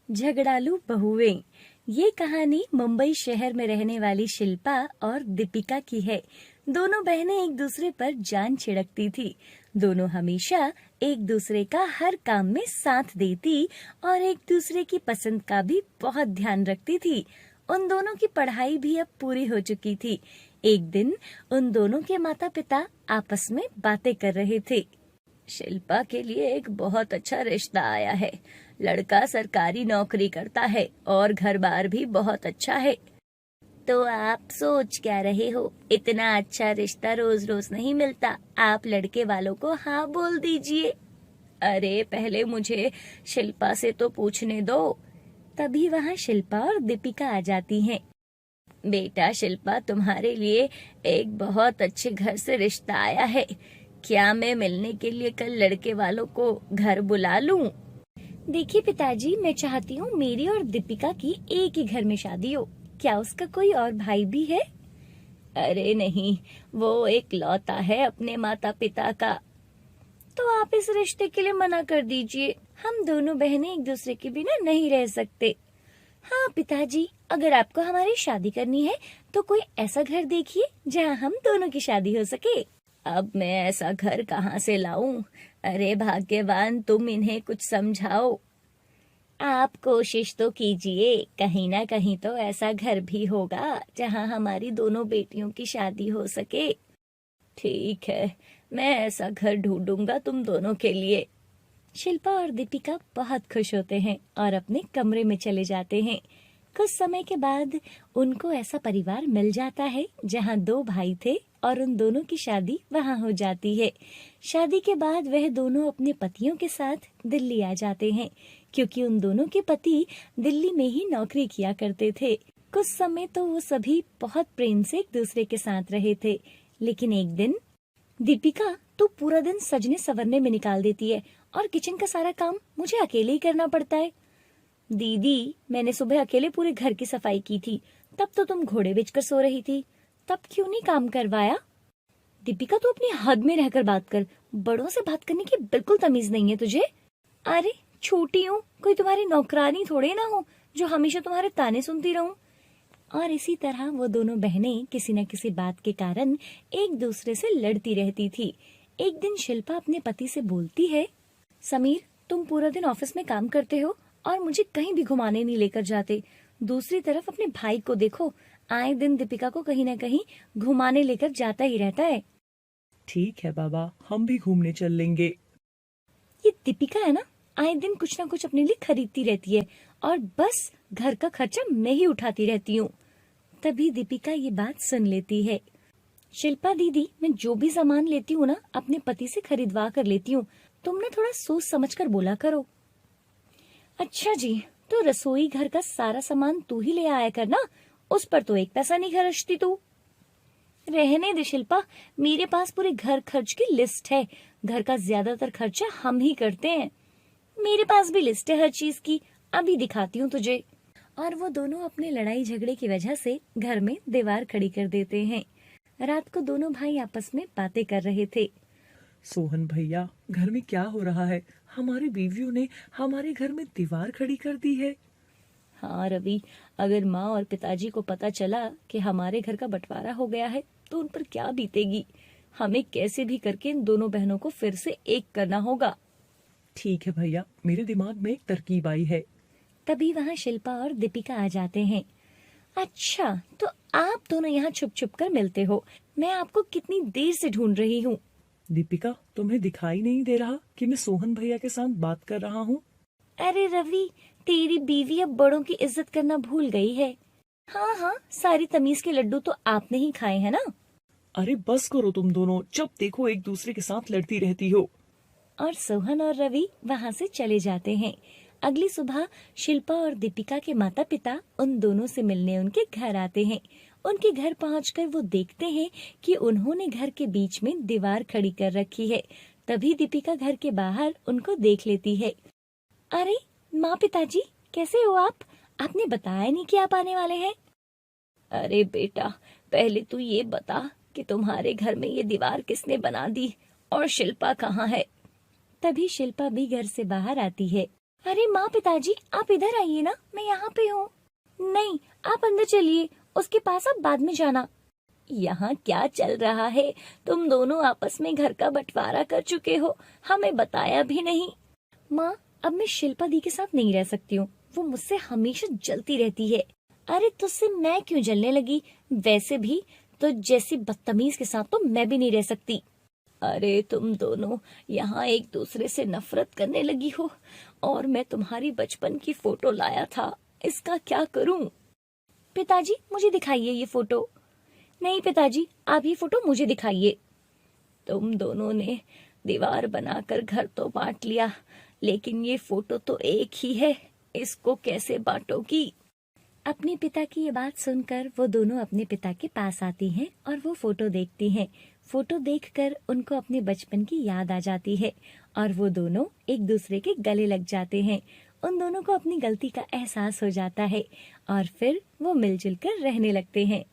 झगड़ालू बहुएं। ये कहानी मुंबई शहर में रहने वाली शिल्पा और दीपिका की है। दोनों बहनें एक दूसरे पर जान छिड़कती थी। दोनों हमेशा एक दूसरे का हर काम में साथ देती और एक दूसरे की पसंद का भी बहुत ध्यान रखती थी। उन दोनों की पढ़ाई भी अब पूरी हो चुकी थी। एक दिन उन दोनों के माता पिता आपस में बातें कर रहे थे। शिल्पा के लिए एक बहुत अच्छा रिश्ता आया है। लड़का सरकारी नौकरी करता है और घर बार भी बहुत अच्छा है। तो आप सोच क्या रहे हो? इतना अच्छा रिश्ता रोज रोज नहीं मिलता। आप लड़के वालों को हाँ बोल दीजिए। अरे पहले मुझे शिल्पा से तो पूछने दो। तभी वहाँ शिल्पा और दीपिका आ जाती हैं। बेटा शिल्पा, तुम्हारे लिए एक बहुत अच्छे घर से रिश्ता आया है। क्या मैं मिलने के लिए कल लड़के वालों को घर बुला लूं? देखिए पिताजी, मैं चाहती हूँ मेरी और दीपिका की एक ही घर में शादी हो। क्या उसका कोई और भाई भी है? अरे नहीं, वो एक लौता है अपने माता पिता का। तो आप इस रिश्ते के लिए मना कर दीजिए। हम दोनों बहनें एक दूसरे के बिना नहीं रह सकते। हाँ पिताजी, अगर आपको हमारी शादी करनी है तो कोई ऐसा घर देखिए जहाँ हम दोनों की शादी हो सके। अब मैं ऐसा घर कहाँ से लाऊं? अरे भाग्यवान तुम, इन्हें कुछ समझाओ। आप कोशिश तो कीजिए, कहीं ना कहीं तो ऐसा घर भी होगा जहाँ हमारी दोनों बेटियों की शादी हो सके। ठीक है, मैं ऐसा घर ढूंढूंगा तुम दोनों के लिए। शिल्पा और दीपिका बहुत खुश होते हैं और अपने कमरे में चले जाते हैं। कुछ समय के बाद उनको ऐसा परिवार मिल जाता है जहाँ दो भाई थे और उन दोनों की शादी वहाँ हो जाती है। शादी के बाद वह दोनों अपने पतियों के साथ दिल्ली आ जाते हैं, क्योंकि उन दोनों के पति दिल्ली में ही नौकरी किया करते थे। कुछ समय तो वो सभी बहुत प्रेम से एक दूसरे के साथ रहे थे, लेकिन एक दिन दीपिका, तू पूरा दिन सजने संवरने में निकाल देती है और किचन का सारा काम मुझे अकेले ही करना पड़ता है। दीदी, मैंने सुबह अकेले पूरे घर की सफाई की थी। तब तो तुम घोड़े बेचकर सो रही थी। तब क्यों नहीं काम करवाया? दीपिका, तू अपनी हद में रहकर बात कर। बड़ों से बात करने की बिल्कुल तमीज नहीं है तुझे। अरे छोटी हूँ, कोई तुम्हारी नौकरानी थोड़े ना हो जो हमेशा तुम्हारे ताने सुनती रहूं। और इसी तरह वो दोनों बहनें किसी न किसी बात के कारण एक दूसरे से लड़ती रहती थी। एक दिन शिल्पा अपने पति से बोलती है, समीर, तुम पूरा दिन ऑफिस में काम करते हो और मुझे कहीं भी घुमाने नहीं लेकर जाते। दूसरी तरफ अपने भाई को देखो, आए दिन दीपिका को कहीं न कहीं घुमाने लेकर जाता ही रहता है। ठीक है बाबा, हम भी घूमने चल लेंगे। ये दीपिका है ना, आए दिन कुछ ना कुछ अपने लिए खरीदती रहती है और बस घर का खर्चा मैं ही उठाती रहती हूँ। तभी दीपिका ये बात सुन लेती है। शिल्पा दीदी, मैं जो भी सामान लेती हूँ ना, अपने पति से खरीदवा कर लेती हूँ। तुम ना थोड़ा सोच समझ कर बोला करो। अच्छा जी, तो रसोई घर का सारा सामान तू ही ले आया कर ना, उस पर तो एक पैसा नहीं खर्चती तू। रहने दे शिल्पा, मेरे पास पूरे घर खर्च की लिस्ट है। घर का ज्यादातर खर्चा हम ही करते हैं। मेरे पास भी लिस्ट है हर चीज की, अभी दिखाती हूँ तुझे। और वो दोनों अपने लड़ाई झगड़े की वजह से घर में दीवार खड़ी कर देते हैं। रात को दोनों भाई आपस में बातें कर रहे थे। सोहन भैया, घर में क्या हो रहा है? हमारी बीवियों ने हमारे घर में दीवार खड़ी कर दी है। हाँ रवि, अगर माँ और पिताजी को पता चला कि हमारे घर का बंटवारा हो गया है तो उन पर क्या बीतेगी। हमें कैसे भी करके इन दोनों बहनों को फिर से एक करना होगा। ठीक है भैया, मेरे दिमाग में एक तरकीब आई है। तभी वहाँ शिल्पा और दीपिका आ जाते हैं। अच्छा, तो आप दोनों यहाँ छुप छुप कर मिलते हो। मैं आपको कितनी देर से ढूंढ रही हूँ। दीपिका, तुम्हें दिखाई नहीं दे रहा कि मैं सोहन भैया के साथ बात कर रहा हूँ? अरे रवि, तेरी बीवी अब बड़ों की इज्जत करना भूल गई है। हाँ हाँ, सारी तमीज के लड्डू तो आपने ही खाए हैं ना। अरे बस करो तुम दोनों, जब देखो एक दूसरे के साथ लड़ती रहती हो। और सोहन और रवि वहाँ से चले जाते हैं। अगली सुबह शिल्पा और दीपिका के माता पिता उन दोनों से मिलने उनके घर आते हैं। उनके घर पहुंचकर वो देखते हैं कि उन्होंने घर के बीच में दीवार खड़ी कर रखी है। तभी दीपिका घर के बाहर उनको देख लेती है। अरे माँ, पिताजी, कैसे हो आप? आपने बताया नहीं कि आप आने वाले हैं। अरे बेटा, पहले तू ये बता कि तुम्हारे घर में ये दीवार किसने बना दी और शिल्पा कहाँ है? तभी शिल्पा भी घर से बाहर आती है। अरे माँ, पिताजी आप इधर आइए ना, मैं यहाँ पे हूँ। नहीं, आप अंदर चलिए, उसके पास आप बाद में जाना। यहाँ क्या चल रहा है? तुम दोनों आपस में घर का बंटवारा कर चुके हो, हमें बताया भी नहीं। माँ, अब मैं शिल्पा दी के साथ नहीं रह सकती हूँ, वो मुझसे हमेशा जलती रहती है। अरे तुझसे मैं क्यों जलने लगी? वैसे भी तो जैसी बदतमीज के साथ तो मैं भी नहीं रह सकती। अरे तुम दोनों यहाँ एक दूसरे से नफरत करने लगी हो, और मैं तुम्हारी बचपन की फोटो लाया था, इसका क्या करूं? पिताजी मुझे दिखाइए ये फोटो। नहीं पिताजी, आप ये फोटो मुझे दिखाइए। तुम दोनों ने दीवार बनाकर घर तो बांट लिया, लेकिन ये फोटो तो एक ही है, इसको कैसे बांटोगी? अपने पिता की ये बात सुनकर वो दोनों अपने पिता के पास आती हैं और वो फोटो देखती हैं। फोटो देखकर उनको अपने बचपन की याद आ जाती है और वो दोनों एक दूसरे के गले लग जाते हैं। उन दोनों को अपनी गलती का एहसास हो जाता है और फिर वो मिलजुल कर रहने लगते हैं।